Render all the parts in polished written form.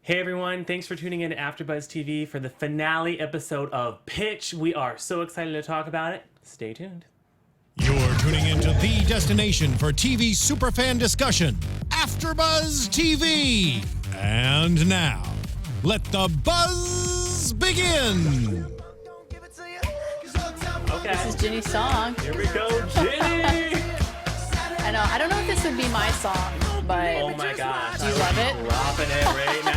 Hey everyone, thanks for tuning in to AFTERBUZZ TV for the finale episode of Pitch. We are so excited to talk about it. Stay tuned. You're tuning into the destination for TV superfan discussion, AFTERBUZZ TV. And now, let the buzz begin. Okay. This is Ginny's song. Here we go, Ginny! I know. I don't know if this would be my song, but Oh my gosh. do you love it? Dropping it right now.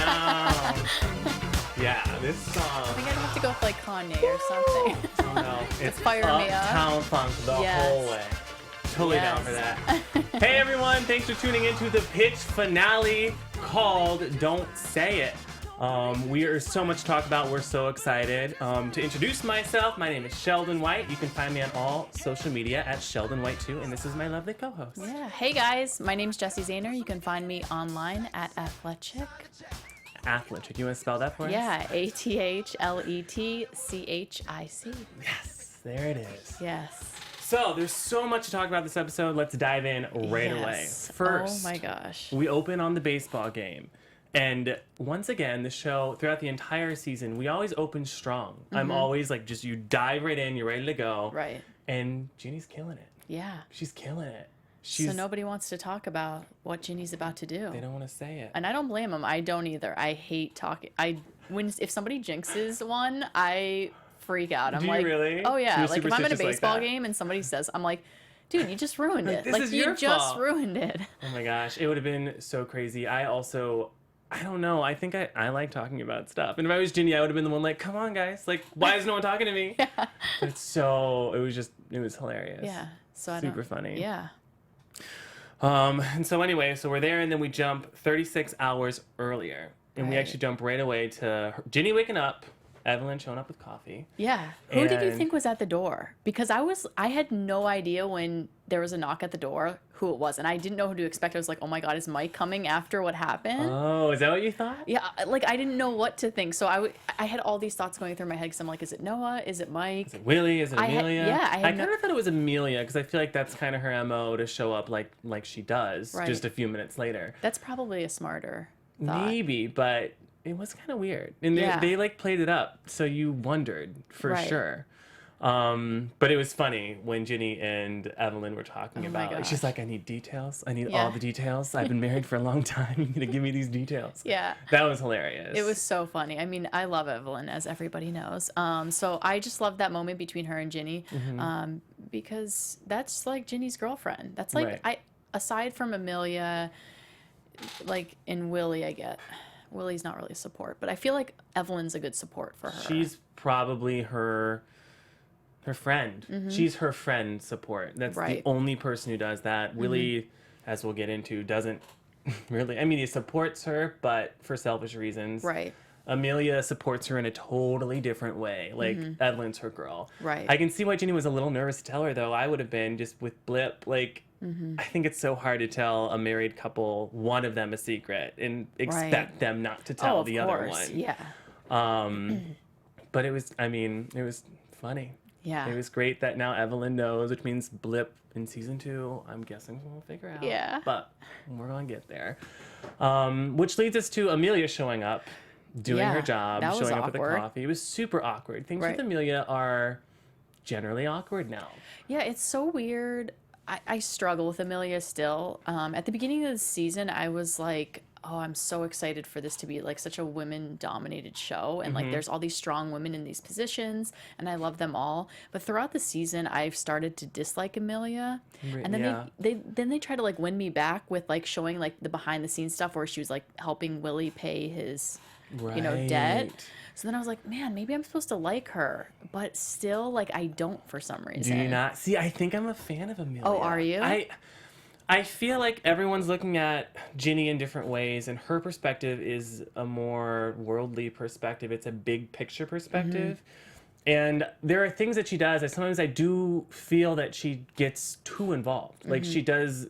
Yeah, this song. I think I'd have to go with like Kanye or something. Oh no. It's fire me up. Uptown Funk the whole way. Totally down for that. Hey everyone, thanks for tuning into the Pitch finale called Don't Say It. We are so much to talk about. We're so excited. To introduce myself, my name is Sheldon White. You can find me on all social media at Sheldon White 2, and this is my lovely co-host. Yeah. Hey guys, my name's Jessie Zahner. You can find me online at Athletic. Athletic. You want to spell that for us? Yeah, ATHLETCHIC. Yes, there it is. Yes. So there's so much to talk about this episode. Let's dive in right away. First, oh my gosh, we open on the baseball game. And once again, the show, throughout the entire season, we always open strong. Mm-hmm. I'm always like, just you dive right in, you're ready to go. Right. And Ginny's killing it. Yeah. She's killing it. So nobody wants to talk about what Ginny's about to do. They don't want to say it. And I don't blame them. I don't either. I hate talking. If somebody jinxes one, I freak out. I'm Do like, you really? oh yeah. Like if I'm at a baseball like game and somebody says, I'm like, dude, you just ruined it. This like is you your just fault. ruined it. Oh my gosh, it would have been so crazy. I don't know. I think I like talking about stuff. And if I was Ginny, I would have been the one like, come on, guys. Like, why is no one talking to me? Yeah. But it was hilarious. Yeah. So Super funny. Yeah. And so anyway, so we're there and then we jump 36 hours earlier. And we actually jump right away to Ginny waking up, Evelyn showing up with coffee. Yeah. Who did you And- think was at the door? Because I had no idea when there was a knock at the door who it was. And I didn't know who to expect. I was like, oh my God, is Mike coming after what happened? Oh, is that what you thought? Yeah, like I didn't know what to think. So I had all these thoughts going through my head because I'm like, is it Noah? Is it Mike? Is it Willie? Is it Amelia? I kind of thought it was Amelia because I feel like that's kind of her MO to show up like she does just a few minutes later. That's probably a smarter thought. Maybe, but it was kind of weird. And they like played it up, so you wondered for sure. But it was funny when Ginny and Evelyn were talking about it. She's like, I need details. I need all the details. I've been married for a long time. You need to give me these details. Yeah. That was hilarious. It was so funny. I mean, I love Evelyn, as everybody knows. So I just loved that moment between her and Ginny because that's like Ginny's girlfriend. That's like, aside from Amelia, like in Willie, I get. Willie's not really a support, but I feel like Evelyn's a good support for her. She's probably her friend. She's her friend support. That's the only person who does that. Willie, as we'll get into, doesn't really. I mean, he supports her, but for selfish reasons. Right. Amelia supports her in a totally different way. Like, Evelyn's her girl. Right. I can see why Ginny was a little nervous to tell her, though. I would have been just with Blip. Like, I think it's so hard to tell a married couple, one of them, a secret and expect them not to tell the other one. Yeah. But it was funny. Yeah. It was great that now Evelyn knows, which means Blip in season 2, I'm guessing we'll figure out. Yeah. But we're going to get there. Which leads us to Amelia showing up, doing her job, showing up with the coffee. It was super awkward. Things with Amelia are generally awkward now. Yeah, it's so weird. I struggle with Amelia still. At the beginning of the season, I was like, oh, I'm so excited for this to be like such a women-dominated show. And like there's all these strong women in these positions, and I love them all. But throughout the season, I've started to dislike Amelia. And then they try to like win me back with like showing like the behind-the-scenes stuff where she was like helping Willie pay his, debt. So then I was like, man, maybe I'm supposed to like her, but still, like, I don't for some reason. Do you not? See, I think I'm a fan of Amelia. Oh, are you? I feel like everyone's looking at Ginny in different ways, and her perspective is a more worldly perspective. It's a big picture perspective. And there are things that she does that sometimes I do feel that she gets too involved. Like, she does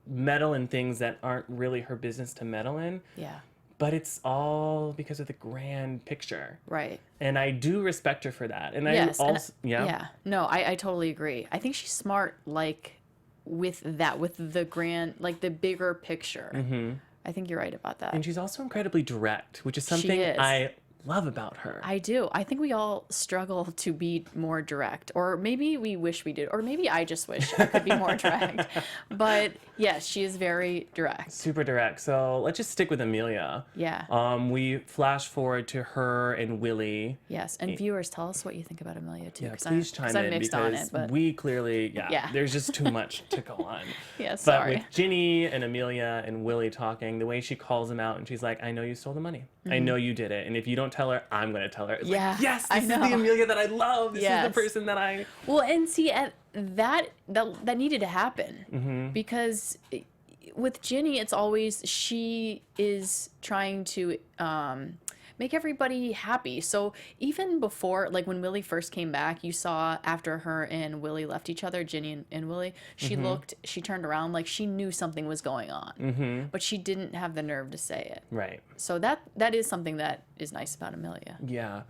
meddle in things that aren't really her business to meddle in. Yeah. But it's all because of the grand picture. Right. And I do respect her for that. And yes, I also, yeah. No, I totally agree. I think she's smart, like, with the grand, like, the bigger picture. I think you're right about that. And she's also incredibly direct, which is something is. I love about her. I do. I think we all struggle to be more direct, or maybe we wish we did, or maybe I just wish I could be more direct. But yes, she is very direct. Super direct. So let's just stick with Amelia. Yeah. We flash forward to her and Willie. Yes. And viewers, tell us what you think about Amelia too. Yeah, please chime I'm in mixed because on it, but we clearly, Yeah. there's just too much to go on. yeah, But sorry. with Ginny and Amelia and Willie talking, the way she calls him out and she's like, I know you stole the money. I know you did it. And if you don't tell her, I'm going to tell her. It's Yeah, like, yes, I this is know. the Amelia that I love. This is Yes. the person that I... Well, and see, that needed to happen because with Ginny, it's always she is trying to make everybody happy. So even before, like when Willie first came back, you saw after her and Willie left each other, Ginny and Willie, she turned around like she knew something was going on, but she didn't have the nerve to say it. Right. So that is something that is nice about Amelia. Yeah.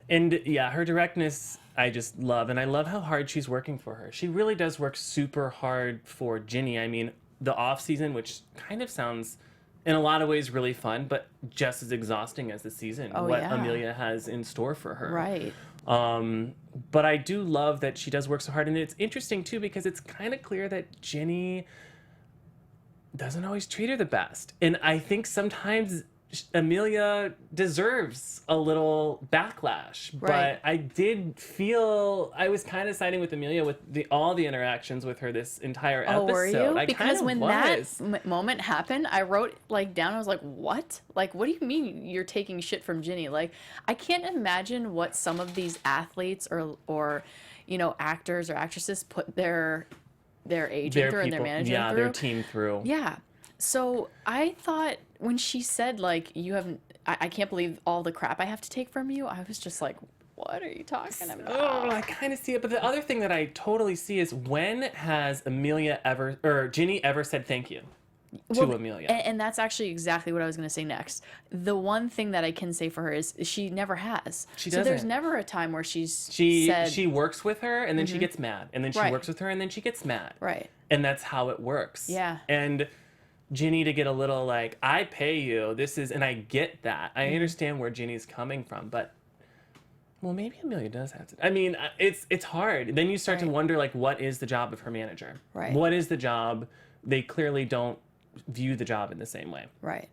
And yeah, her directness, I just love. And I love how hard she's working for her. She really does work super hard for Ginny. I mean, the off season, which kind of sounds in a lot of ways really fun, but just as exhausting as the season, what yeah. Amelia has in store for her. Right. But I do love that she does work so hard. And it's interesting too, because it's kind of clear that Ginny doesn't always treat her the best. And I think sometimes Amelia deserves a little backlash, Right. but I did feel I was kind of siding with Amelia with all the interactions with her this entire episode. Oh, were you? I Because kind when of that moment happened, I wrote like down. I was like, "What? Like, what do you mean you're taking shit from Ginny? Like, I can't imagine what some of these athletes or actors or actresses put their agent through and their manager through. their team through. Yeah. So I thought when she said like I can't believe all the crap I have to take from you, I was just like, what are you talking about? Oh, I kind of see it. But the other thing that I totally see is when has Ginny ever said thank you to Amelia? And that's actually exactly what I was going to say next. The one thing that I can say for her is she never has. She So there's doesn't. never a time where she works with her and then she gets mad. And then she Right. works with her and then she gets mad. Right. And that's how it works. Yeah. And Ginny to get a little like, I pay you, and I get that. I understand where Ginny's coming from, but well, maybe Amelia does have to. I mean, it's hard. Then you start to wonder, like, what is the job of her manager? Right. What is the job? They clearly don't view the job in the same way. Right.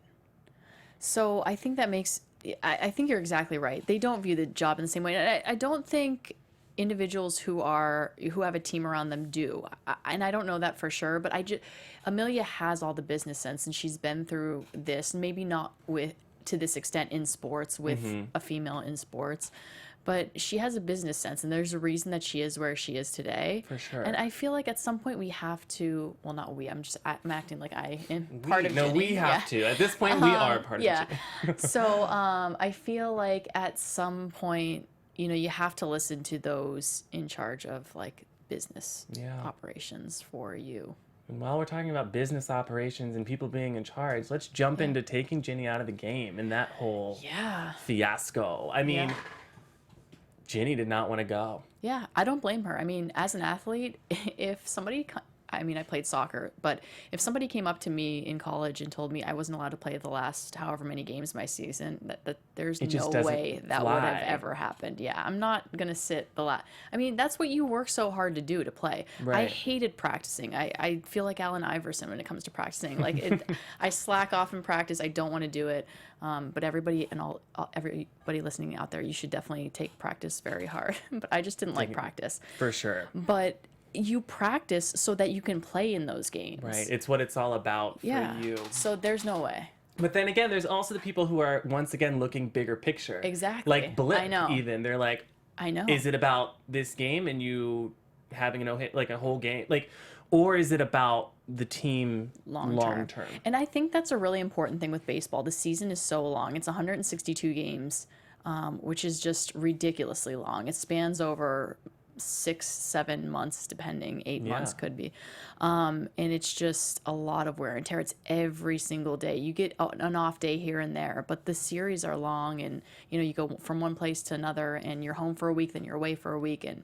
So I think that makes I think you're exactly right. They don't view the job in the same way. And I don't think individuals who have a team around them do. And I don't know that for sure, but Amelia has all the business sense and she's been through this, maybe not to this extent in sports with a female in sports, but she has a business sense and there's a reason that she is where she is today. For sure. And I feel like at some point we have to, well, not we, I'm acting like I am part of No, Ginny. we have to. At this point, we are part of Yeah. Ginny. So I feel like at some point, you have to listen to those in charge of like business operations for you. And while we're talking about business operations and people being in charge, let's jump into taking Ginny out of the game and that whole fiasco. I mean, Ginny did not want to go. Yeah, I don't blame her. I mean, as an athlete, if somebody, I played soccer, but if somebody came up to me in college and told me I wasn't allowed to play the last however many games of my season, that there's no way that would have ever happened. Yeah, I'm not going to sit that's what you work so hard to do, to play. Right. I hated practicing. I feel like Allen Iverson when it comes to practicing. Like I slack off in practice. I don't want to do it. But everybody listening out there, you should definitely take practice very hard. But I just didn't like practice. For sure. But you practice so that you can play in those games. Right. It's what it's all about for you. So there's no way. But then again, there's also the people who are, once again, looking bigger picture. Exactly. Like Blip, I know. even. They're like, I know. Is it about this game and you having a no-hit, like a whole game? Or is it about the team long term? And I think that's a really important thing with baseball. The season is so long. It's 162 games, which is just ridiculously long. It spans over 6-7 months, depending. 8 months could be. And it's just a lot of wear and tear. It's every single day. You get an off day here and there, but the series are long and, you go from one place to another and you're home for a week, then you're away for a week, and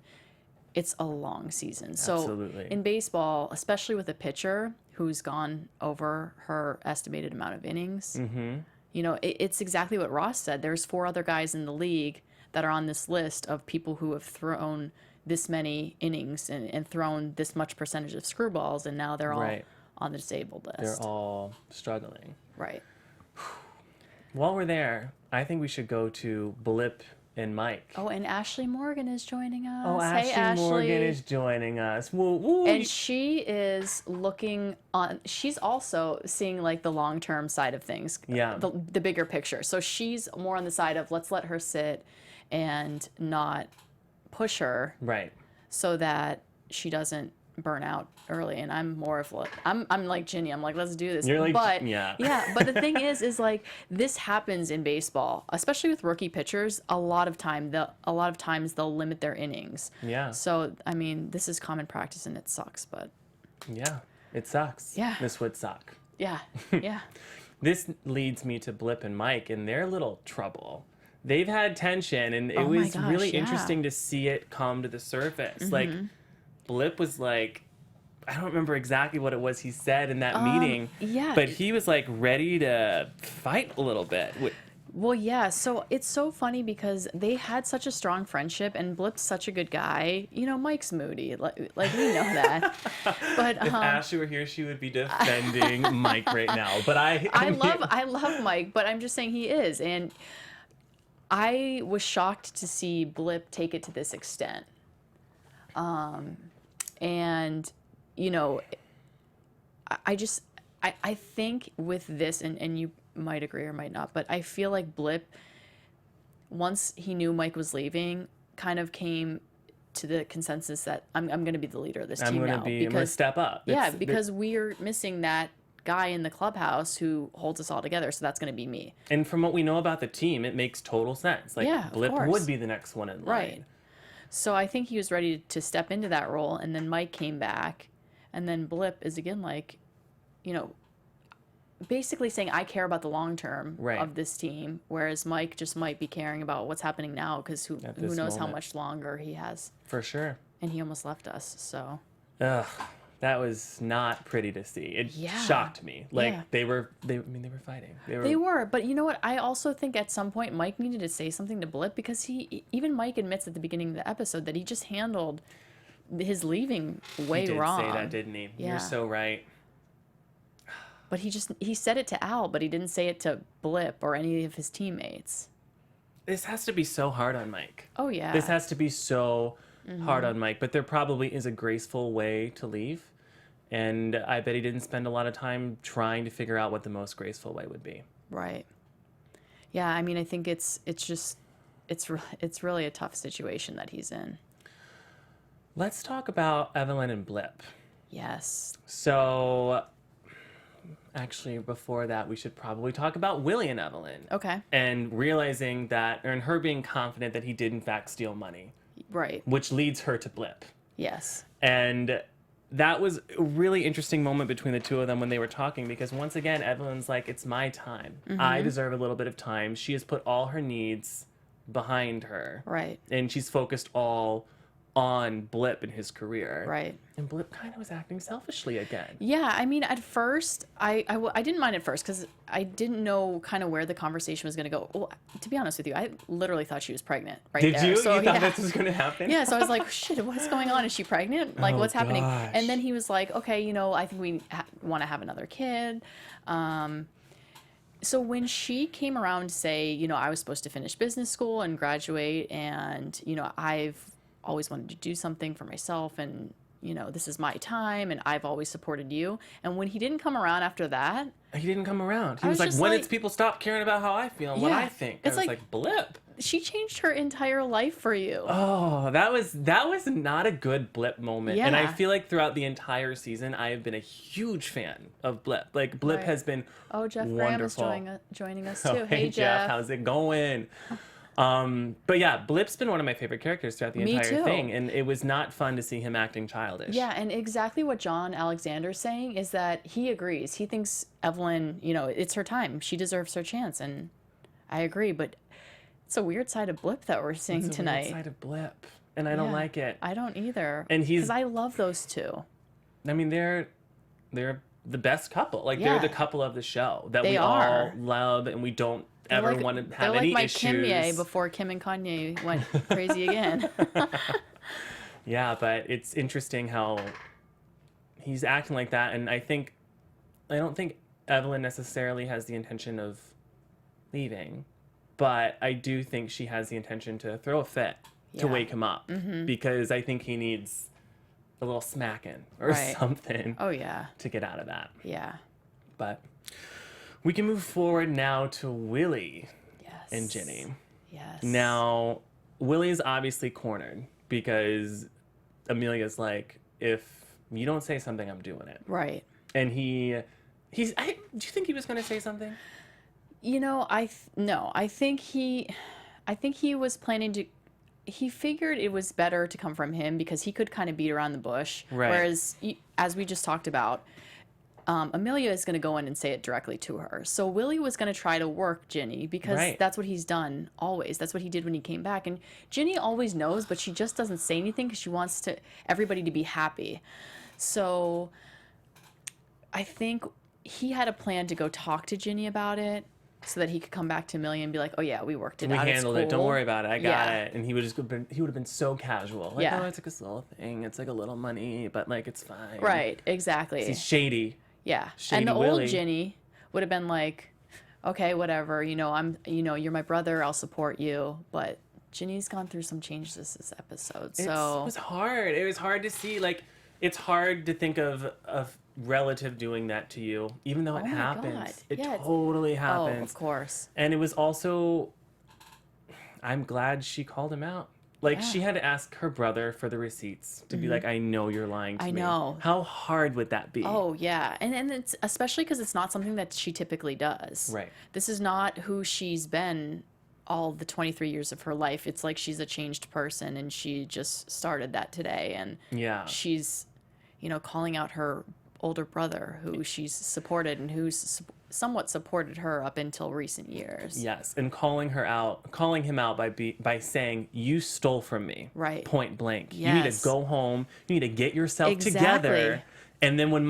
it's a long season. So Absolutely. in baseball, especially with a pitcher who's gone over her estimated amount of innings. Mm-hmm. You know, it's exactly what Ross said. There's 4 other guys in the league that are on this list of people who have thrown this many innings and thrown this much percentage of screwballs, and now they're all on the disabled list. They're all struggling. Right. While we're there, I think we should go to Blip and Mike. Oh, and Ashley Morgan is joining us. Oh, Hey, Ashley Morgan is joining us. Woo, woo. And she is looking on, she's also seeing like the long-term side of things. Yeah. The bigger picture. So she's more on the side of let's let her sit and not push her. Right. So that she doesn't burn out early. And I'm more of like, I'm like Ginny. I'm like, let's do this. You're like, but yeah. But the thing is like this happens in baseball, especially with rookie pitchers. A lot of times they'll limit their innings. Yeah. So I mean, this is common practice and it sucks, but yeah, it sucks. Yeah. This would suck. yeah. This leads me to Blip and Mike and their little trouble. They've had tension, and it Oh my was gosh, really yeah. interesting to see it come to the surface. Like, Blip was like, I don't remember exactly what it was he said in that meeting, yeah. but he was like ready to fight a little bit. Well, yeah. So it's so funny because they had such a strong friendship, and Blip's such a good guy. You know, Mike's moody, like we know that. But If Ashley were here, she would be defending Mike right now. But I love Mike, but I'm just saying he is, and I was shocked to see Blip take it to this extent. And you know, I think with this, and you might agree or might not, but I feel like Blip, once he knew Mike was leaving, kind of came to the consensus that I'm going to be the leader of this team now. I'm going to step up. Because we're missing that guy in the clubhouse who holds us all together, so that's going to be me. And from what we know about the team, it makes total sense. Like, Yeah, of Blip course. would be the next one in line. Right. So I think he was ready to step into that role, and then Mike came back, and then Blip is again like, you know, basically saying I care about the long term of this team, whereas Mike just might be caring about what's happening now because who knows how much longer he has. For sure. And he almost left us, so. Ugh, that was not pretty to see. It shocked me. Like they were fighting. They were, but you know what? I also think at some point Mike needed to say something to Blip because even Mike admits at the beginning of the episode that he just handled his leaving way wrong. He did say that, didn't he? Yeah. You're so right. But he said it to Al, but he didn't say it to Blip or any of his teammates. This has to be so hard on Mike. Oh, yeah. This has to be so hard on Mike. But there probably is a graceful way to leave. And I bet he didn't spend a lot of time trying to figure out what the most graceful way would be. Right. Yeah, I mean, I think it's really a tough situation that he's in. Let's talk about Evelyn and Blip. Yes. So, actually, before that, we should probably talk about Willie and Evelyn. Okay. And realizing that, and her being confident that he did, in fact, steal money. Right. Which leads her to Blip. Yes. And that was a really interesting moment between the two of them when they were talking, because once again, Evelyn's like, it's my time. I deserve a little bit of time. She has put all her needs behind her. Right. And she's focused all on Blip in his career. Right. And Blip kind of was acting selfishly again. Yeah, I mean, at first, I didn't mind at first because I didn't know kind of where the conversation was going to go. Well, to be honest with you, I literally thought she was pregnant right Did there. you? So, You thought this was going to happen? Yeah, so I was like, shit, what's going on? Is she pregnant? Like, Oh, what's happening? gosh. And then he was like, okay, you know, I think we want to have another kid. So when she came around to say, you know, I was supposed to finish business school and graduate, and, you know, I've always wanted to do something for myself, and, you know, this is my time, and I've always supported you. And when he didn't come around after that, He didn't come around. He I was was like, just when like- did people stop caring about how I feel and what Yeah. I think? It's I was like- like, Blip. she changed her entire life for you. Oh, that was not a good Blip moment. And I Yeah. feel like throughout the entire season, I have been a huge fan of Blip. Like, Blip Right. has been Oh, Jeff wonderful. Graham is joining us too. Oh, Hey, Jeff. how's it going? But yeah, Blip's been one of my favorite characters throughout the Me entire too. thing, and it was not fun to see him acting childish. Yeah, and exactly what John Alexander's saying is that he agrees. He thinks Evelyn, you know, it's her time. She deserves her chance, and I agree. But it's a weird side of Blip that we're seeing It's a tonight. weird side of Blip, and I don't Yeah, like it. I don't either. And he's- because I love those two. I mean, they're the best couple. Like Yeah. they're the couple of the show that They we are. all love, and we don't ever want to have they're any like my issues. Kimye before Kim and Kanye went crazy again. Yeah, but it's interesting how he's acting like that, and I don't think Evelyn necessarily has the intention of leaving, but I do think she has the intention to throw a fit to Yeah. wake him up, because I think he needs a little smacking or Right. something Oh yeah. to get out of that. Yeah. But we can move forward now to Willie Yes. and Ginny. Yes. Now, Willie's obviously cornered because Amelia's like, if you don't say something, I'm doing it. Right. And do you think he was going to say something? You know, no. I think he was planning to. He figured it was better to come from him because he could kind of beat around the bush. Right. Whereas, as we just talked about, Amelia is going to go in and say it directly to her. So Willie was going to try to work Ginny because Right. that's what he's done always. That's what he did when he came back. And Ginny always knows, but she just doesn't say anything because she wants everybody to be happy. So I think he had a plan to go talk to Ginny about it so that he could come back to Amelia and be like, oh yeah, we worked it We out. handled It's it. Don't cool." worry about it. I got Yeah. it. And he would have been so casual. Like, Yeah. oh, it's like a little thing. It's like a little money, but like it's fine. Right, exactly. He's shady. Yeah. Shady And the Willie. old Ginny would have been like, okay, whatever, you're my brother, I'll support you. But Ginny's gone through some changes this episode. It So was hard. It was hard to see. Like, it's hard to think of a relative doing that to you, even though it my happens. God. It Yeah, totally oh, happens. of course. And it was also, I'm glad she called him out. Like, Yeah. she had to ask her brother for the receipts to be like, I know you're lying to I me. know. How hard would that be? Oh yeah, and it's especially because it's not something that she typically does. Right. This is not who she's been all the 23 years of her life. It's like she's a changed person, and she just started that today. And Yeah. she's, calling out her older brother, who she's supported and who's somewhat supported her up until recent years. Yes, and calling him out by saying, you stole from me. Right. Point blank. You need Yes. to go home. You need to get yourself Exactly. together. And then when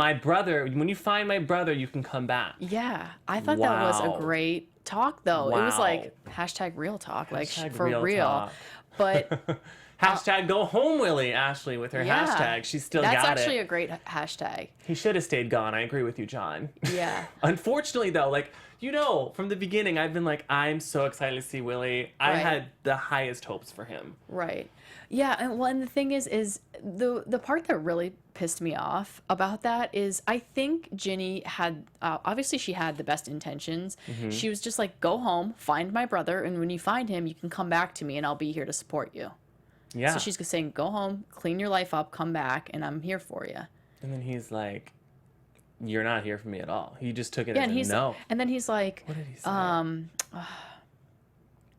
you find my brother, you can come back. Yeah, I thought that was Wow. a great talk, though. It was Wow. like #real talk, like Hashtag for real real. talk. But Hashtag go home, Willie, Ashley, with her yeah, hashtag. She still that's got actually it. a great hashtag. He should have stayed gone. I agree with you, John. Yeah. Unfortunately, though, from the beginning, I've been like, I'm so excited to see Willie. I Right. had the highest hopes for him. Right. Yeah, and the thing is the part that really pissed me off about that is I think Ginny had obviously she had the best intentions. Mm-hmm. She was just like, go home, find my brother, and when you find him, you can come back to me, and I'll be here to support you. Yeah. So she's just saying, go home, clean your life up, come back, and I'm here for you. And then he's like, you're not here for me at all. He just took it Yeah, as and a he's no. and then he's like, What did he say?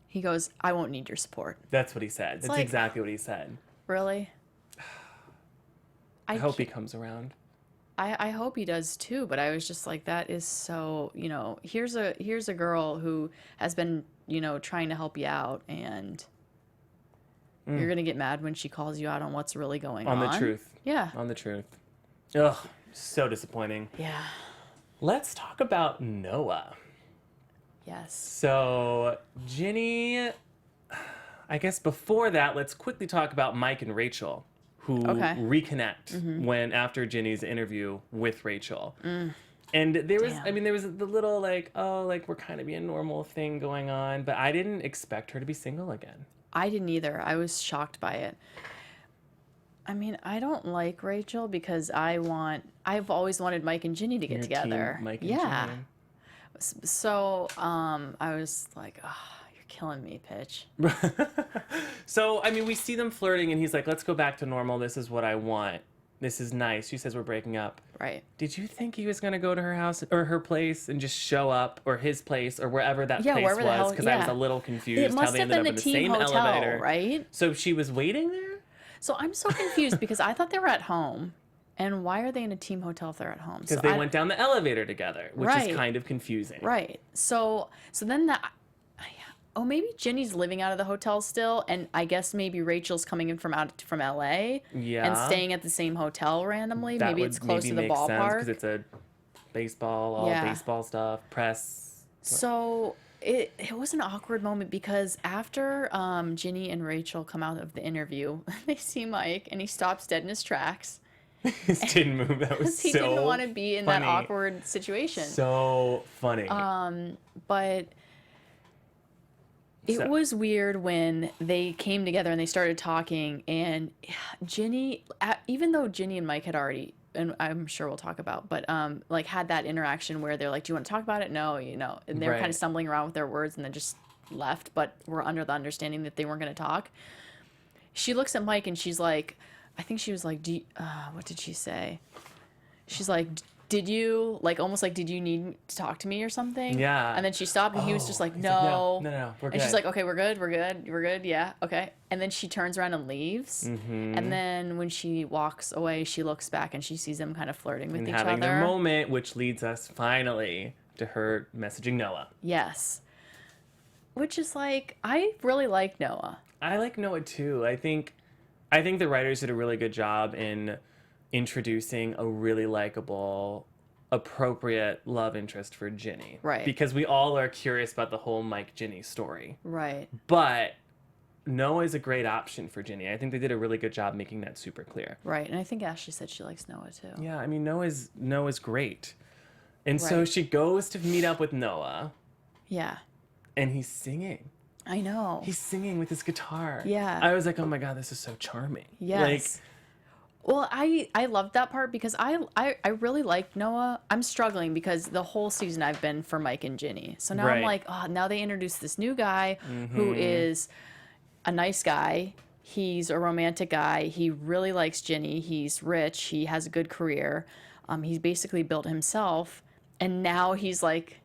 he goes, I won't need your support. That's what he said. That's like- exactly what he said. Really? I hope he comes around. I hope he does too, but I was just like, that is so, here's a girl who has been, trying to help you out, and you're going to get mad when she calls you out on what's really going on. On the truth. Yeah. On the truth. Ugh, so disappointing. Yeah. Let's talk about Noah. Yes. So, Ginny, I guess before that, let's quickly talk about Mike and Rachel, who reconnect after Ginny's interview with Rachel. And there was, Damn. there was the little we're kind of being a normal thing going on, but I didn't expect her to be single again. I didn't either. I was shocked by it. I don't like Rachel because I've always wanted Mike and Ginny to get Your together. team, Mike and yeah. Ginny. So, I was like, oh, you're killing me, Pitch. So, we see them flirting, and he's like, let's go back to normal. This is what I want. This is nice. She says we're breaking up. Right. Did you think he was going to go to her house or her place and just show up, or his place, or wherever that place wherever the hell- was? Because I was yeah. a little confused It how must they have ended been up the in the team same hotel, elevator. right? So she was waiting there? So I'm so confused because I thought they were at home. And why are they in a team hotel if they're at home? Because So they I- went down the elevator together, which Right. is kind of confusing. Right. So then maybe Ginny's living out of the hotel still, and I guess maybe Rachel's coming in from LA Yeah. and staying at the same hotel randomly. That Maybe would it's close to the make sense ballpark. because it's a baseball, all Yeah. baseball stuff, press. So it was an awkward moment because after Ginny and Rachel come out of the interview, they see Mike and he stops dead in his tracks. He didn't move. That was He so didn't want to be in that funny. awkward situation. So funny. But it So- was weird when they came together and they started talking, and Ginny, even though Ginny and Mike had already, and I'm sure we'll talk about, but like had that interaction where they're like, do you want to talk about it? No, you know, and they were kind Right. of stumbling around with their words and then just left, but were under the understanding that they weren't going to talk. She looks at Mike and she's like, I think she was like, what did she say? She's like, did you, like, almost like, did you need to talk to me or something? Yeah. And then she stopped and he was Oh, just like, he's no. like, no, we're And she's good. like, okay, we're good. Yeah, okay. And then she turns around and leaves. Mm-hmm. And then when she walks away, she looks back and she sees them kind of flirting with and each having other. their moment, which leads us finally to her messaging Noah. Yes. Which is like, I really like Noah. I like Noah too. I think the writers did a really good job in introducing a really likable, appropriate love interest for Ginny. Right. Because we all are curious about the whole Mike Ginny story. Right. But Noah is a great option for Ginny. I think they did a really good job making that super clear. Right. And I think Ashley said she likes Noah too. Yeah, I mean Noah's great. And so Right. she goes to meet up with Noah Yeah. and he's singing. I know. He's singing with his guitar. Yeah. I was like, oh my God, this is so charming. Yes. Well, I loved that part because I really like Noah. I'm struggling because the whole season I've been for Mike and Ginny. So now I'm Right. like, oh, now they introduce this new guy who is a nice guy. He's a romantic guy. He really likes Ginny. He's rich. He has a good career. He's basically built himself. And now he's like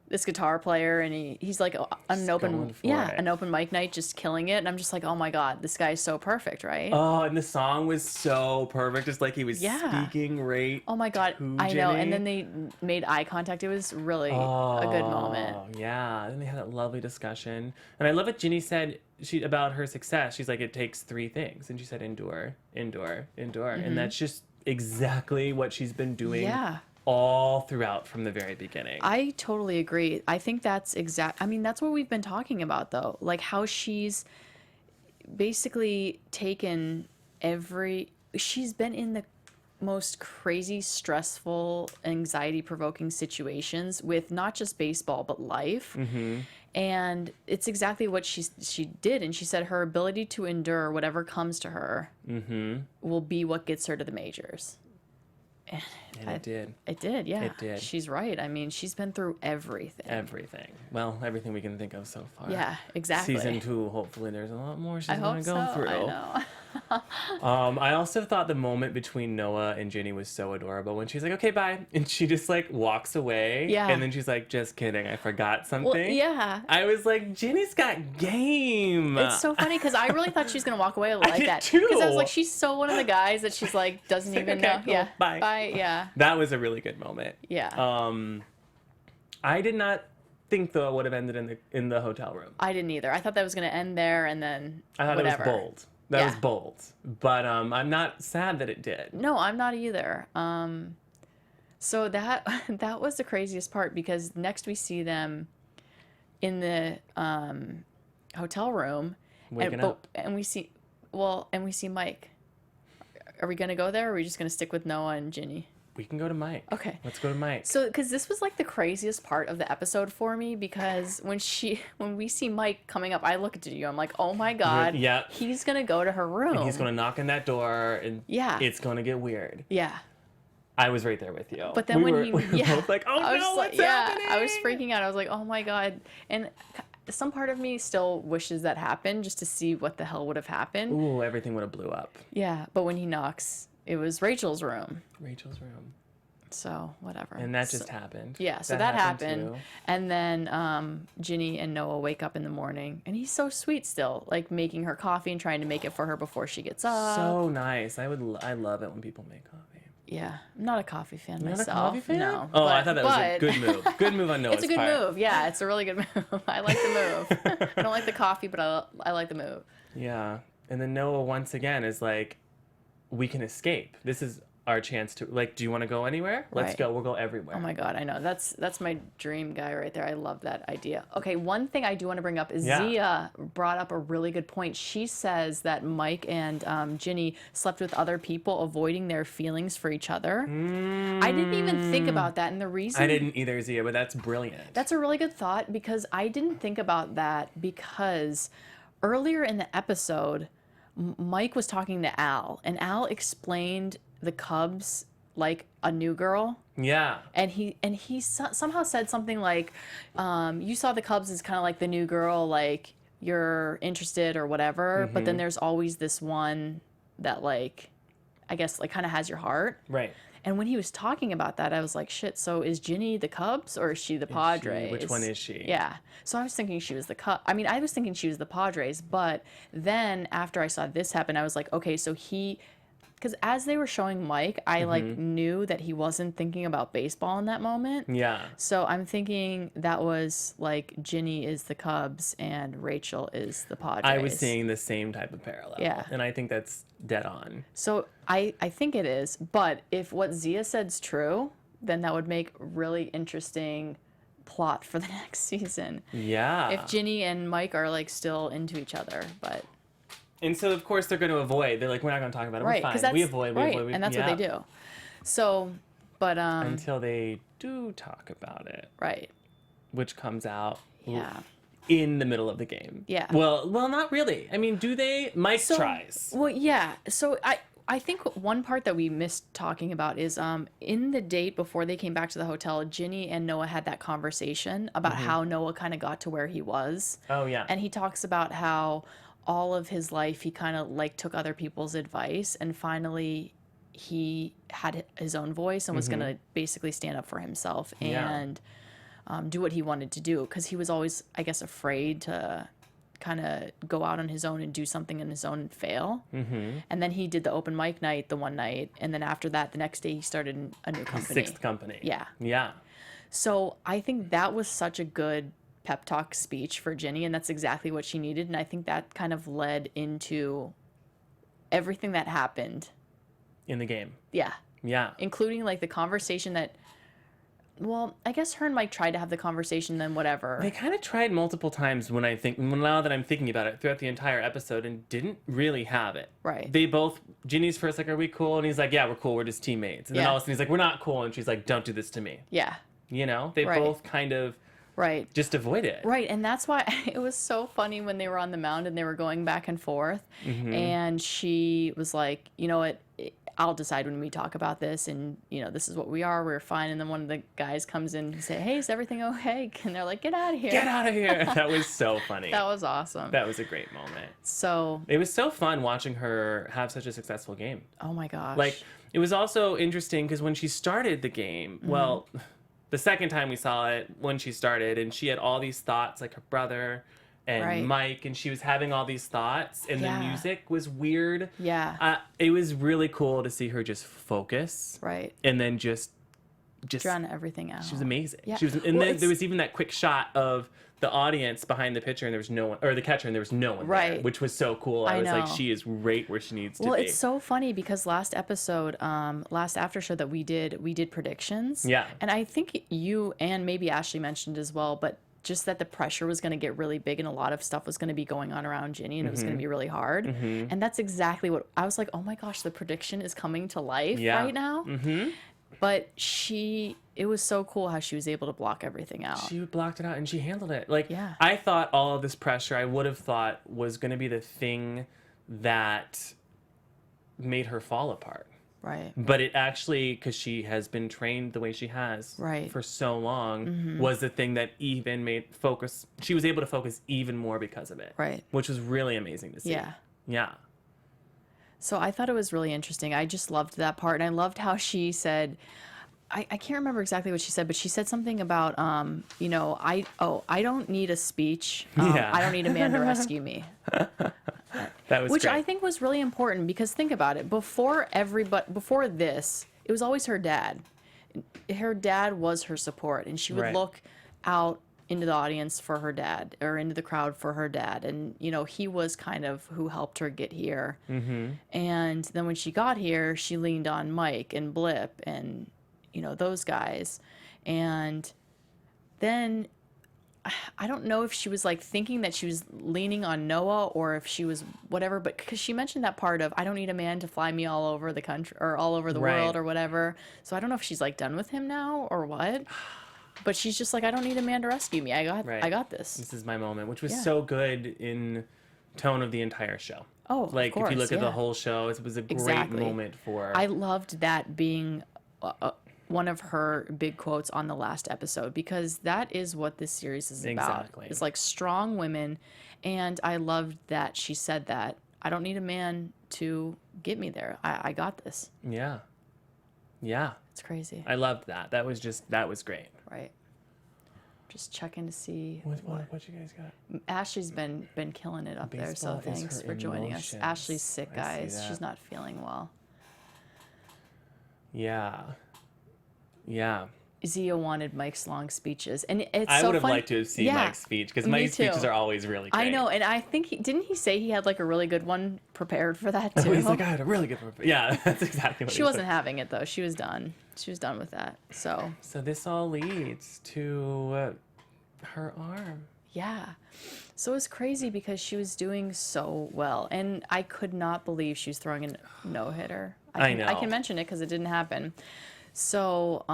this guitar player and he's like an open going for it. an open mic night just killing it. And I'm just like, oh my God, this guy's so perfect, right? Oh, and the song was so perfect. It's like he was Yeah. speaking right. Oh my God, to I know. Ginny. And then they made eye contact. It was really a good moment. Oh, yeah. And they had that lovely discussion. And I love what Ginny said about her success. She's like, it takes 3 things. And she said, endure, endure, endure. And that's just exactly what she's been doing Yeah. all throughout from the very beginning. I totally agree. I think that's that's what we've been talking about though. Like how she's basically taken she's been in the most crazy, stressful, anxiety-provoking situations with not just baseball but life. Mm-hmm. And it's exactly what she did. And she said her ability to endure whatever comes to her will be what gets her to the majors. And it did. It did, yeah. It did. She's right. I mean, she's been through everything. Everything. Well, everything we can think of so far. Yeah, exactly. Season 2, hopefully there's a lot more she's I going hope to go so. through. I know. I also thought the moment between Noah and Ginny was so adorable when she's like, okay, bye. And she just like walks away. Yeah. And then she's like, just kidding, I forgot something. Well, yeah. I was like, Ginny's got game. It's so funny because I really thought she was going to walk away like did that. too. Because I was like, she's so one of the guys that she's like, doesn't like, even okay, know. cool, Yeah. bye. Bye. Yeah. That was a really good moment. Yeah. I did not think though it would have ended in the hotel room. I didn't either. I thought that was going to end there and then I thought whatever. it was bold. That Yeah. was bold. But I'm not sad that it did. No, I'm not either. So that was the craziest part because next we see them in the hotel room Waking up. and we see Mike. Are we gonna go there or are we just gonna stick with Noah and Ginny? We can go to Mike. Okay. Let's go to Mike. So, because this was like the craziest part of the episode for me, because when we see Mike coming up, I look at you, I'm like, oh my God, Yeah. he's gonna go to her room. And he's going to knock on that door and Yeah. it's going to get weird. Yeah. I was right there with you. But then we were yeah, both like, oh I was no, like, what's yeah, happening? I was freaking out. I was like, oh my God. And some part of me still wishes that happened just to see what the hell would have happened. Ooh, everything would have blew up. Yeah. But when he knocks, it was Rachel's room. Rachel's room. So, whatever. And that just happened. Yeah, so that happened. too. And then Ginny and Noah wake up in the morning, and he's so sweet still, like making her coffee and trying to make it for her before she gets up. So nice. I love it when people make coffee. Yeah, I'm not a coffee fan You're myself. not a coffee fan? No. Oh, I thought that was a but- good move. Good move on Noah's It's a good part. move. Yeah, it's a really good move. I like the move. I don't like the coffee, but I like the move. Yeah. And then Noah once again is like, we can escape. This is our chance to, like, do you want to go anywhere? Let's Right. go. We'll go everywhere. Oh my God, I know. That's my dream guy right there. I love that idea. Okay, one thing I do want to bring up is Yeah. Zia brought up a really good point. She says that Mike and Ginny slept with other people, avoiding their feelings for each other. I didn't even think about that, and the reason I didn't either, Zia, but that's brilliant. that's a really good thought because I didn't think about that because earlier in the episode, Mike was talking to Al, and Al explained the Cubs like a new girl. Yeah. And he somehow said something like, you saw the Cubs as kind of like the new girl, like you're interested or whatever. But then there's always this one that like, I guess like kind of has your heart. Right. And when he was talking about that, I was like, shit, so is Ginny the Cubs or is she the Padres? Which one is she? Yeah. So I was thinking she was the Cubs. I mean, I was thinking she was the Padres. But then after I saw this happen, I was like, okay, so because as they were showing Mike, I like knew that he wasn't thinking about baseball in that moment. Yeah. So I'm thinking that was like Ginny is the Cubs and Rachel is the Padres. I was seeing the same type of parallel. Yeah. And I think that's dead on. So I think it is. But if what Zia said's true, then that would make really interesting plot for the next season. Yeah. If Ginny and Mike are like still into each other, but And so, of course, they're going to avoid. They're like, we're not going to talk about it. right, We're because fine. that's We avoid. We right, avoid. and that's what they do. So, but Until they do talk about it, right, which comes out yeah, in the middle of the game. Yeah. Well, not really. I mean, do they? Mike tries. Well, yeah. So I think one part that we missed talking about is in the date before they came back to the hotel, Ginny and Noah had that conversation about how Noah kind of got to where he was. Oh, yeah. And he talks about how all of his life he kind of like took other people's advice and finally he had his own voice and was going to basically stand up for himself and do what he wanted to do because he was always, I guess, afraid to kind of go out on his own and do something on his own and fail. And then he did the open mic night the one night, and then after that, the next day he started a new company. Sixth company. Yeah. Yeah. So I think that was such a good pep talk speech for Ginny, and that's exactly what she needed. And I think that kind of led into everything that happened. In the game. Yeah. Yeah. Including like the conversation that, well, I guess her and Mike tried to have the conversation, then whatever. They kind of tried multiple times now that I'm thinking about it throughout the entire episode and didn't really have it. Right. They both, Ginny's first like, are we cool? And he's like, yeah, we're cool. We're just teammates. And then Yeah. all of a sudden he's like, we're not cool. And she's like, don't do this to me. Yeah. You know, they Right. both kind of Right. just avoid it. Right, and that's why it was so funny when they were on the mound and they were going back and forth, and she was like, you know what, I'll decide when we talk about this, and, you know, this is what we are, we're fine, and then one of the guys comes in and say, hey, is everything okay? And they're like, get out of here. Get out of here. That was so funny. That was awesome. That was a great moment. So, It was so fun watching her have such a successful game. oh my gosh. Like, it was also interesting because when she started the game, well, the second time we saw it, when she started, and she had all these thoughts, like her brother and Right. Mike, and she was having all these thoughts, and Yeah. the music was weird. Yeah. It was really cool to see her just focus. Right. And then just Drown everything out. she was amazing. Yeah. She was, and Well, then it's- there was even that quick shot of the audience behind the pitcher, and there was no one, or the catcher, and there was no one there, Right. which was so cool. I I was like, know. she is right where she needs to Well, be. it's so funny because last episode, last after show that we did predictions. Yeah. And I think you and maybe Ashley mentioned as well, but just that the pressure was going to get really big and a lot of stuff was going to be going on around Ginny and it was going to be really hard. And that's exactly what I was like, oh my gosh, the prediction is coming to life right now. But it was so cool how she was able to block everything out. She blocked it out and she handled it. Like, Yeah. I thought all of this pressure, I would have thought was going to be the thing that made her fall apart. Right. But it actually, because she has been trained the way she has Right. for so long, was the thing that even she was able to focus even more because of it. Right. Which was really amazing to see. Yeah. Yeah. So I thought it was really interesting. I just loved that part. And I loved how she said, I can't remember exactly what she said, but she said something about, you know, I don't need a speech. Yeah. I don't need a man to rescue me. That was Which great. I think was really important because think about it. Before this, it was always her dad. Her dad was her support, and she would Right. look out into the audience for her dad, or into the crowd for her dad. And, you know, he was kind of who helped her get here. Mm-hmm. And then when she got here, she leaned on Mike and Blip and, you know, those guys. And then I don't know if she was like thinking that she was leaning on Noah, or if she was whatever, but because she mentioned that part of, I don't need a man to fly me all over the country or all over the world or whatever. So I don't know if she's like done with him now or what, but she's just like, I don't need a man to rescue me. I got this. This is my moment, which was so good in tone of the entire show. Oh, like of course, if you look at the whole show, it was a great moment for. I loved that being one of her big quotes on the last episode, because that is what this series is about. Exactly. It's like strong women, and I loved that she said that. I don't need a man to get me there. I got this. Yeah. Yeah. It's crazy. I loved that. That was great. Right. Just checking to see what you guys got. Ashley's been killing it up there, so thanks for joining us. Ashley's sick, guys. She's not feeling well. Yeah. Yeah. Zia wanted Mike's long speeches, and it's I so would have funny. liked to have seen Mike's speech, because Mike's speeches are always really great. I know, and I think didn't he say he had like a really good one prepared for that too? He's like, I had a really good one. Yeah, that's exactly what she wasn't having it though. She was done. She was done with that. So this all leads to her arm. Yeah. So it was crazy because she was doing so well, and I could not believe she was throwing a no-hitter. I know. I can mention it because it didn't happen. So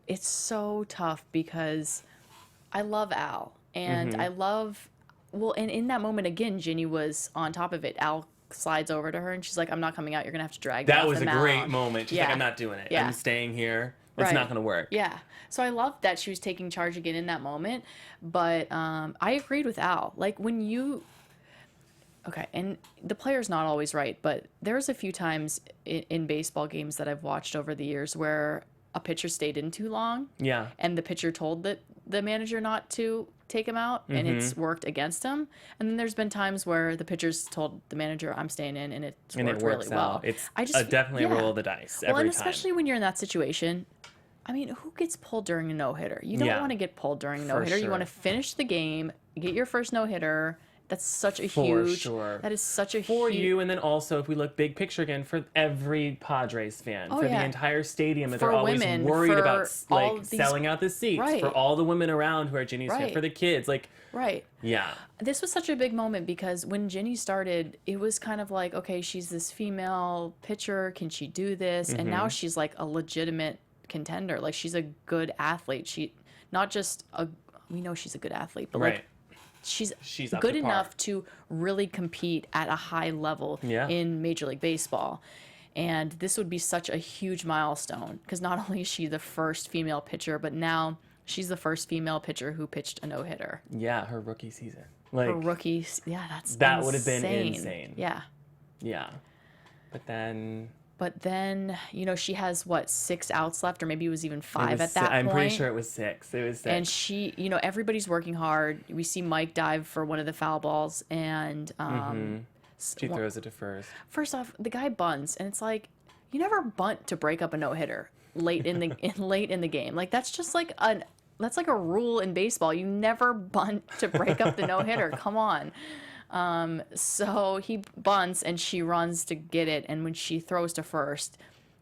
it's so tough because I love Al, and I love, well, and in that moment again, Ginny was on top of it. Al slides over to her and she's like, I'm not coming out. You're going to have to drag me off the mound. That was a great moment. She's like, I'm not doing it. I'm staying here. It's not going to work. Yeah. So I loved that she was taking charge again in that moment. But I agreed with Al. Like when you, okay, and the player's not always right, but there's a few times in baseball games that I've watched over the years where a pitcher stayed in too long. Yeah. And the pitcher told the manager not to take him out, and it's worked against him. And then there's been times where the pitcher's told the manager, I'm staying in, and it's worked really well. It's definitely a roll of the dice every time. Especially when you're in that situation. I mean, who gets pulled during a no-hitter? You don't want to get pulled during a no-hitter. Sure. You want to finish the game, get your first no-hitter. That's such a huge. That is such a huge. For you, and then also, if we look big picture again, for every Padres fan, for the entire stadium, that they're always worried about like selling out the seats, for all the women around who are Ginny's fan, for the kids, like. Right. Yeah. This was such a big moment because when Ginny started, it was kind of like, okay, she's this female pitcher. Can she do this? And now she's like a legitimate contender. Like she's a good athlete. She not just we know she's a good athlete, but like she's good enough to really compete at a high level in Major League Baseball. And this would be such a huge milestone because not only is she the first female pitcher, but now she's the first female pitcher who pitched a no-hitter. Yeah, her rookie season. Like her rookie, that would have been insane. Yeah. Yeah. But then, you know, she has, 6 outs left, or maybe it was even 5 at that point. I'm pretty sure it was 6. It was 6. And she, you know, everybody's working hard. We see Mike dive for one of the foul balls, and she throws it to first. First off, the guy bunts, and it's like, you never bunt to break up a no-hitter late in the game. Like, that's just like that's like a rule in baseball. You never bunt to break up the no-hitter. Come on. So he bunts and she runs to get it, and when she throws to first,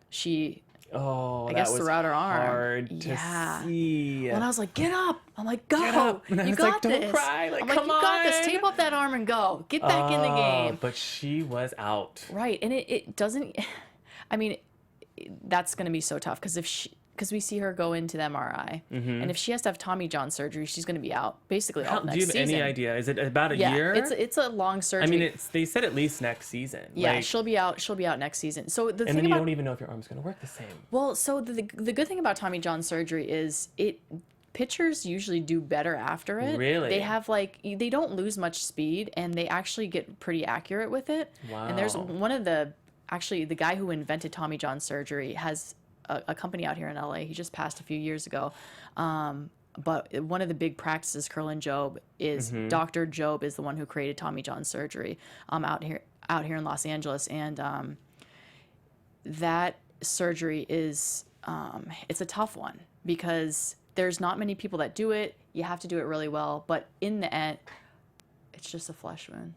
she I guess threw out her arm. Hard to see. Well, and I was like, "Get up!" I'm like, "Go! Get up. And You got this! Don't cry! Like, I'm come like, on! You got this! Tape up that arm and go! Get back in the game!" But she was out. Right, and it doesn't. I mean, that's going to be so tough because we see her go into the MRI, and if she has to have Tommy John surgery, she's going to be out basically all next season. Do you have any idea? Is it about a year? It's a long surgery. I mean, they said at least next season. Yeah, like, she'll be out next season. So the thing then you don't even know if your arm's going to work the same. Well, so the good thing about Tommy John surgery is pitchers usually do better after it. Really? They have they don't lose much speed, and they actually get pretty accurate with it. Wow. And there's one of the guy who invented Tommy John surgery has a company out here in LA. He just passed a few years ago. But one of the big practices, Curlin Job, is Dr. Job is the one who created Tommy John surgery out here in Los Angeles. And that surgery is it's a tough one because there's not many people that do it. You have to do it really well. But in the end, it's just a flesh wound.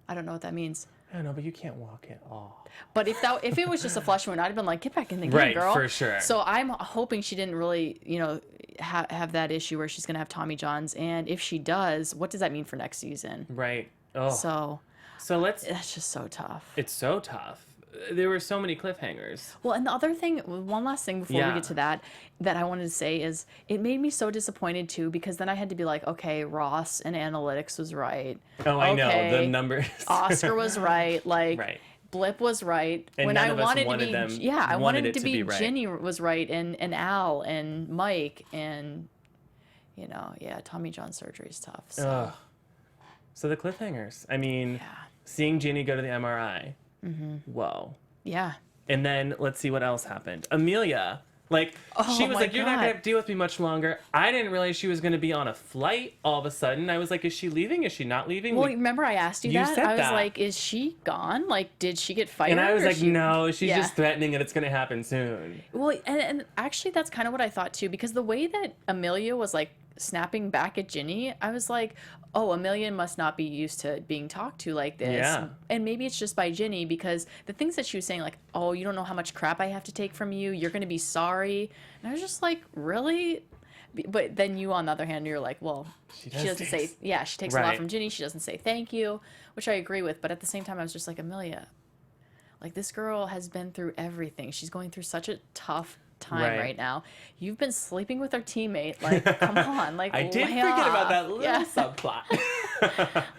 I don't know what that means. I don't know, but you can't walk at all. But if it was just a flesh wound, I'd have been like, get back in the game, Right, girl. for sure. So I'm hoping she didn't really, have that issue where she's going to have Tommy Johns. And if she does, what does that mean for next season? Right. Oh. So That's just so tough. It's so tough. There were so many cliffhangers. Well, and the other thing, one last thing before we get to that I wanted to say is it made me so disappointed too, because then I had to be like, okay, Ross and analytics was right. Oh, I know. The numbers. Oscar was right. Like, right. Blip was right. And when none I of us wanted wanted to be, them, I wanted it to be right. Ginny was right, and Al and Mike, and Tommy John surgery is tough. So. Ugh. So the cliffhangers. I mean, seeing Ginny go to the MRI. Mm-hmm. Whoa. Yeah. And then let's see what else happened. Amelia, she was like, you're not going to deal with me much longer. I didn't realize she was going to be on a flight all of a sudden. I was like, is she leaving? Is she not leaving? Well, remember I asked you that? Said I was that. like, is she gone? Like, did she get fired? And I was like, no, she's just threatening that it's going to happen soon. Well, and actually that's kind of what I thought too, because the way that Amelia was like snapping back at Ginny, I was like, oh, Amelia must not be used to being talked to like this. Yeah. And maybe it's just by Ginny, because the things that she was saying, like, oh, you don't know how much crap I have to take from you. You're going to be sorry. And I was just like, really? But then you, on the other hand, you're like, well, she doesn't say, she takes a lot from Ginny. She doesn't say thank you, which I agree with. But at the same time, I was just like, Amelia, like, this girl has been through everything. She's going through such a tough time right now. You've been sleeping with her teammate. Like, come on. Like, I did forget about that little subplot.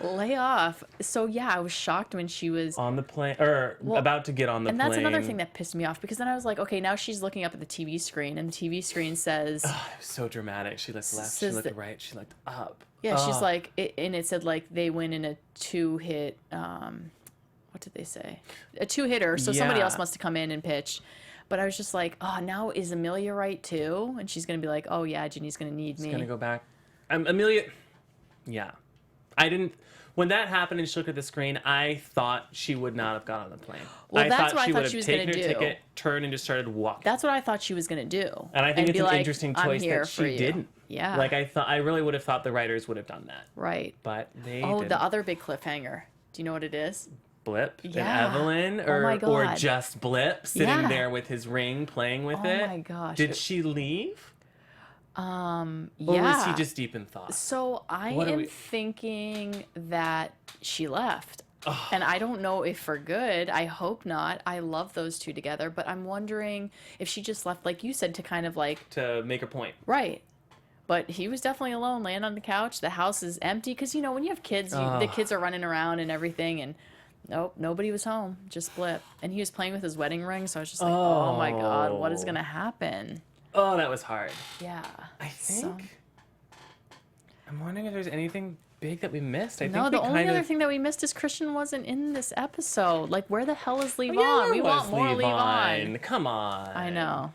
Lay off. So I was shocked when she was on the plane, or about to get on the plane. And that's another thing that pissed me off, because then I was like, okay, now she's looking up at the TV screen, and the TV screen says, it was so dramatic. She looked left, she looked right, she looked up. Yeah, she's like, and it said like they win in a 2-hit. What did they say? A 2-hitter. So somebody else must have come in and pitched. But I was just like, oh, now is Amelia right too? And she's going to be like, oh, yeah, Ginny's going to need me. She's going to go back. Amelia, when that happened and she looked at the screen, I thought she would not have got on the plane. Well, that's thought what I she thought would she was have going to taken do. her ticket, turned, and just started walking. That's what I thought she was going to do. And I think it's an like, interesting choice that she didn't. Yeah. Like, I really would have thought the writers would have done that. Right. But they didn't. The other big cliffhanger. Do you know what it is? Blip and Evelyn, or just Blip sitting there with his ring playing with it. Oh my gosh. Did she leave? Or was he just deep in thought? So I am thinking that she left. Oh. And I don't know if for good. I hope not. I love those two together, but I'm wondering if she just left, like you said, to kind of like to make a point. Right. But he was definitely alone, laying on the couch. The house is empty, because when you have kids, the kids are running around and everything, and nope, nobody was home, just Blip. And he was playing with his wedding ring, so I was just like, oh my God, what is going to happen? Oh, that was hard. Yeah. I think, I'm wondering if there's anything big that we missed. The only other thing that we missed is Christian wasn't in this episode. Like, where the hell is Levon? We want more Levon. Come on. I know.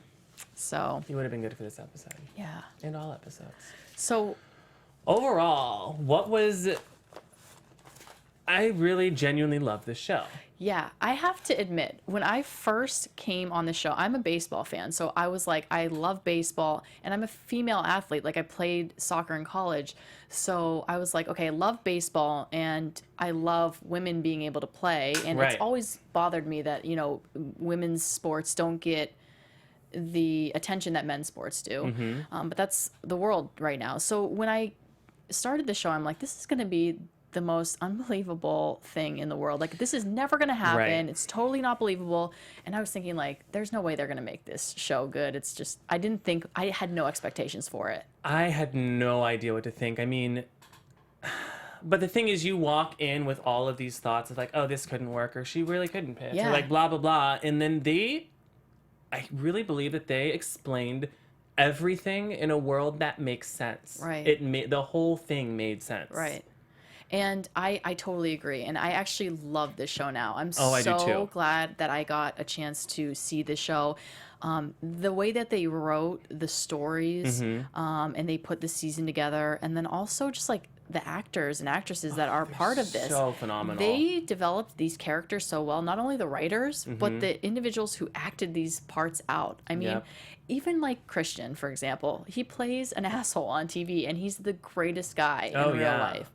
So. He would have been good for this episode. Yeah. And all episodes. So. Overall, I really genuinely love this show. Yeah, I have to admit, when I first came on the show, I'm a baseball fan. So I was like, I love baseball, and I'm a female athlete. Like, I played soccer in college. So I was like, okay, I love baseball, and I love women being able to play. And it's always bothered me that, women's sports don't get the attention that men's sports do. Mm-hmm. But that's the world right now. So when I started the show, I'm like, this is going to be the most unbelievable thing in the world. Like, this is never going to happen. Right. It's totally not believable. And I was thinking, like, there's no way they're going to make this show good. It's just, I had no expectations for it. I had no idea what to think. I mean, but the thing is, you walk in with all of these thoughts of like, oh, this couldn't work, or she really couldn't pitch, or like blah, blah, blah. And then I really believe that they explained everything in a world that makes sense. Right. The whole thing made sense. Right. And I totally agree. And I actually love this show now. I'm I do too. so glad that I got a chance to see the show. The way that they wrote the stories, and they put the season together, and then also just like the actors and actresses that are part of this. So phenomenal. They developed these characters so well, not only the writers, but the individuals who acted these parts out. I mean, even like Christian, for example, he plays an asshole on TV and he's the greatest guy in real life.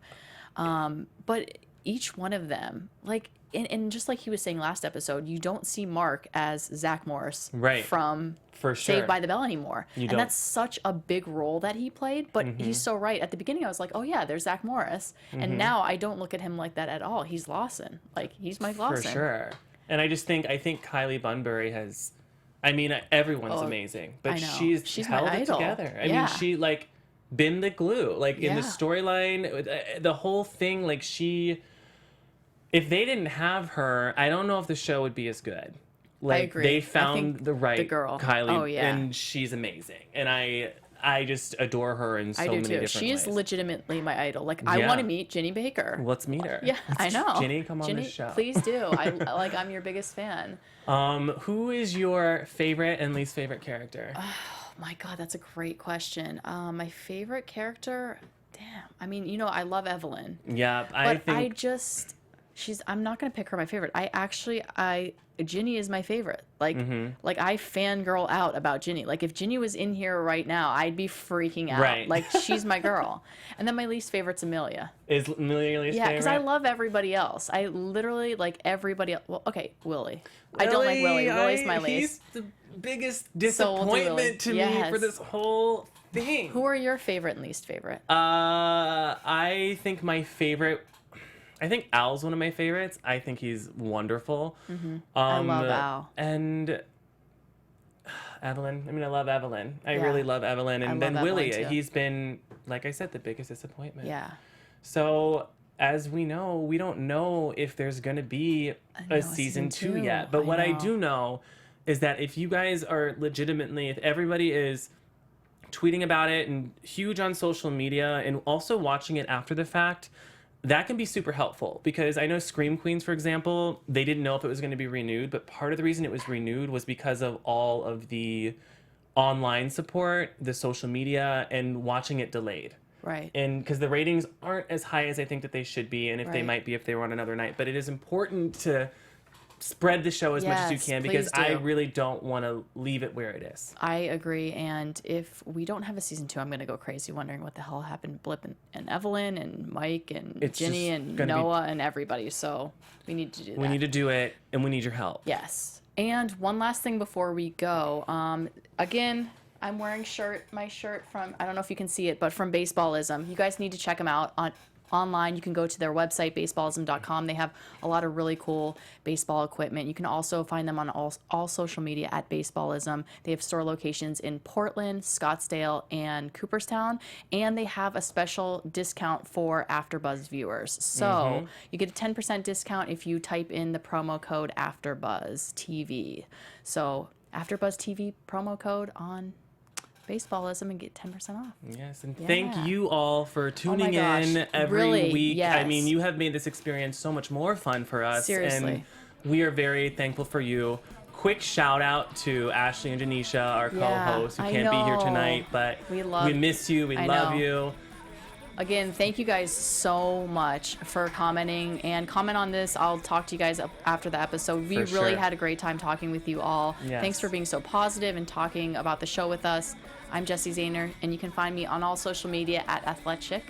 But each one of them, like, and just like he was saying last episode, you don't see Mark as Zach Morris from Saved by the Bell anymore. And that's such a big role that he played. But he's so right. At the beginning, I was like, oh, yeah, there's Zach Morris. And now I don't look at him like that at all. He's Lawson. Like, he's Mike Lawson. For sure. And I think Kylie Bunbury has, I mean, everyone's amazing. But she's held it together. I mean, she, like, been the glue. Like, in the storyline, the whole thing, like, if they didn't have her, I don't know if the show would be as good. Like, I agree. They found the right girl. Kylie, and she's amazing. And I just adore her in so many different ways. She is legitimately my idol. Like, I want to meet Ginny Baker. Let's meet her. Yeah, I know. Ginny, come on this show. Please do. I'm your biggest fan. Who is your favorite and least favorite character? Oh my God, that's a great question. My favorite character, damn. I mean, you know, I love Evelyn. Yeah, I'm not gonna pick her my favorite. Ginny is my favorite. Like, like I fangirl out about Ginny. Like, if Ginny was in here right now, I'd be freaking out. Right. Like, she's my girl. And then my least favorite's Amelia. Is Amelia your least favorite? Yeah, because I love everybody else. I literally like everybody else. Well, okay, Willie. I don't like Willie. Willie's my least. He's the biggest disappointment to me for this whole thing. Who are your favorite and least favorite? I think my favorite. I think Al's one of my favorites. I think he's wonderful. I love Al. And Evelyn. I mean, I love Evelyn. I really love Evelyn. And then Willie. He's been, like I said, the biggest disappointment. Yeah. So, as we know, we don't know if there's going to be a season 2 yet. But what I do know is that if you guys are legitimately, if everybody is tweeting about it and huge on social media and also watching it after the fact, that can be super helpful, because I know Scream Queens, for example, they didn't know if it was going to be renewed, but part of the reason it was renewed was because of all of the online support, the social media, and watching it delayed. Right. And because the ratings aren't as high as I think that they should be, and if they might be if they were on another night. But it is important to spread the show as much as you can, because I really don't want to leave it where it is. I agree. And if we don't have a season 2, I'm going to go crazy wondering what the hell happened to Blip and Evelyn and Mike and Ginny and Noah and everybody. So we need to do that. We need to do it, and we need your help. Yes. And one last thing before we go. Again, I'm wearing my shirt from, I don't know if you can see it, but from Baseballism. You guys need to check them out online. You can go to their website, baseballism.com. They have a lot of really cool baseball equipment. You can also find them on all social media at Baseballism. They have store locations in Portland, Scottsdale, and Cooperstown, and they have a special discount for AfterBuzz viewers. So you get a 10% discount if you type in the promo code AfterBuzz TV. So AfterBuzz TV promo code on Baseballism and get 10% off. Yes, and thank you all for tuning in every week. Yes. I mean, you have made this experience so much more fun for us. Seriously. And we are very thankful for you. Quick shout out to Ashley and Janisha, our co-hosts, who can't be here tonight, but we miss you. We love you. Again, thank you guys so much for commenting, and comment on this. I'll talk to you guys after the episode. We really had a great time talking with you all. Yes. Thanks for being so positive and talking about the show with us. I'm Jessie Zahner, and you can find me on all social media at Athletic.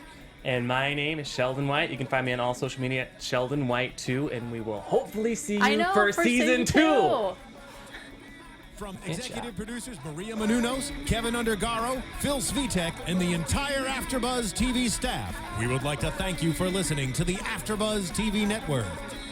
And my name is Sheldon White. You can find me on all social media at Sheldon White 2, and we will hopefully see you for season 2. From executive producers Maria Menounos, Kevin Undergaro, Phil Svitek, and the entire AfterBuzz TV staff, we would like to thank you for listening to the AfterBuzz TV network.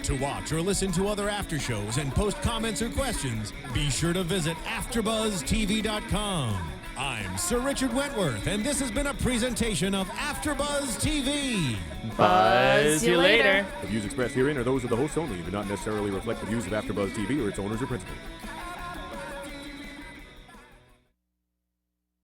To watch or listen to other after shows and post comments or questions, be sure to visit AfterBuzzTV.com. I'm Sir Richard Wentworth, and this has been a presentation of AfterBuzz TV. Buzz you later. The views expressed herein are those of the hosts only and do not necessarily reflect the views of AfterBuzz TV or its owners or principals.